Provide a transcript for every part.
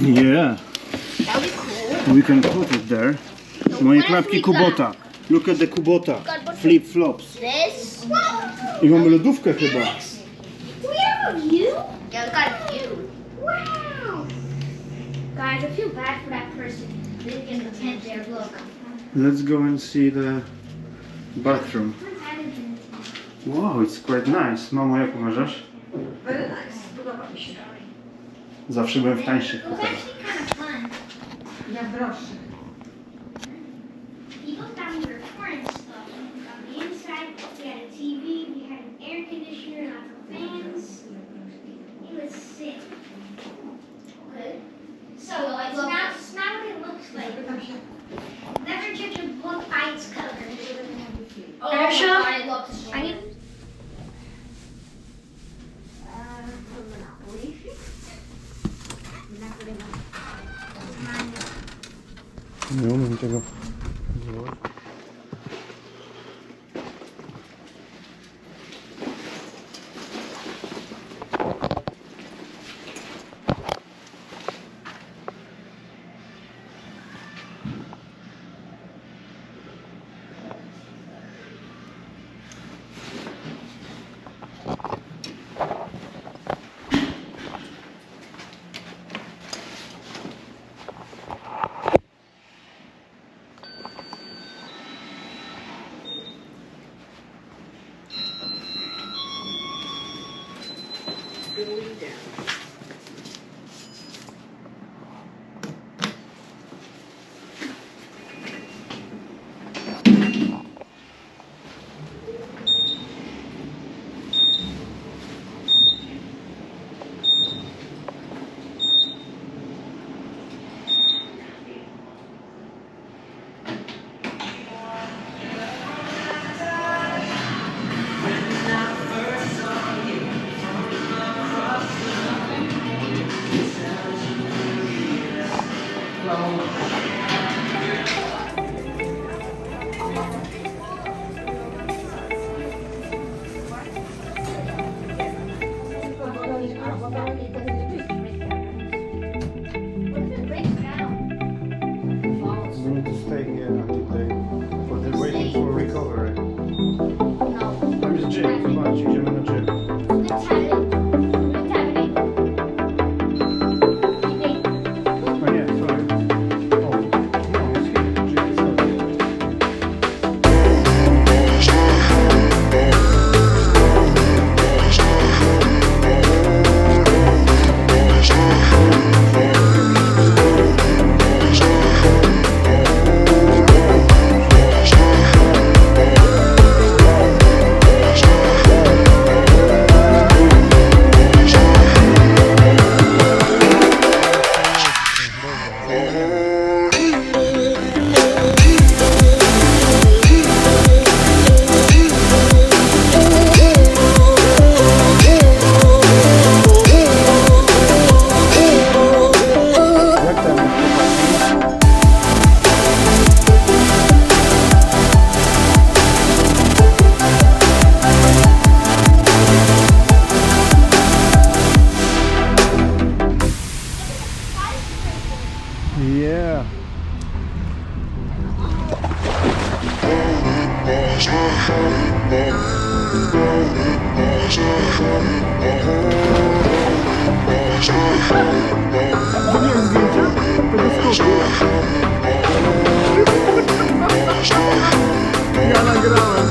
Yeah. That would be cool. We can put it there. Moje klapki Kubota. Look at the Kubota. Flip flops. This. I mamy lodówkę chyba. Do we have a view? Yeah, we got a view. Wow. Guys, I feel bad for that person living in the tent there. Look. Let's go and see the bathroom. Wow, it's quite nice. Mamo, jak uważasz? Very nice. Podoba mi się. Zawsze byłem w tańszych It was hotelach. actually kind of fun. Ja proszę. People thought we were foreign stuff. On the inside, we had a TV, we had an air conditioner, lots of fans. It was sick. Okay. So it's not what it looks like. Never judge a book by its cover. Oh, I love this one. I need. Monopoly. Nie umiem tego. We need to stay here until they, for they're waiting for recovery. Tam jest gym, zobacz, idziemy na gym. No nie, sorry. O, no, jest here. Gym jest here. Yeah. Zrobiłem zdjęcia tego skoku. Ja nagrałem.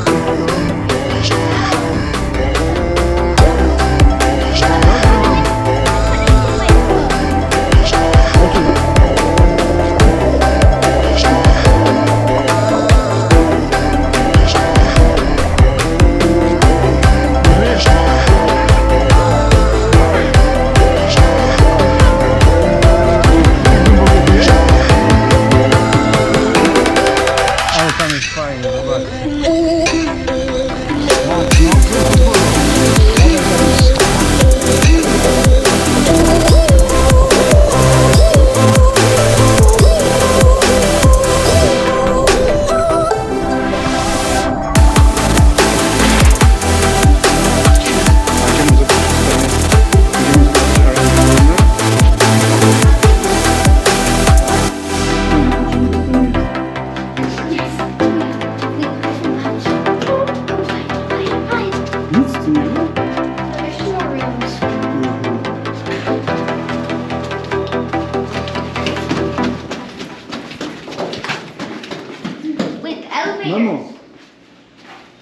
Mamo,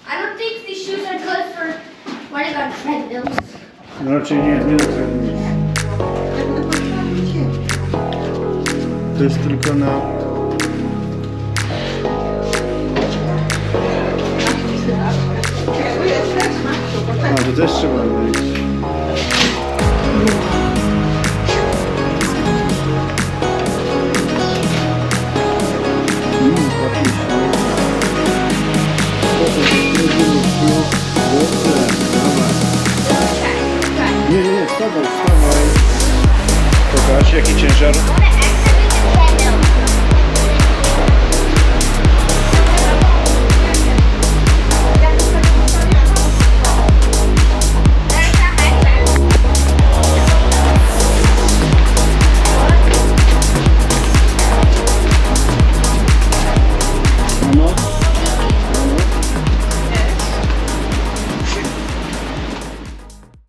I don't think these shoes are good for running on treadmills. no raczej nie do treningu. To jest tylko na... A, to też trzeba wejść. Pachnie śnieg. Nie, wstawaj. Pokaż jaki ciężar.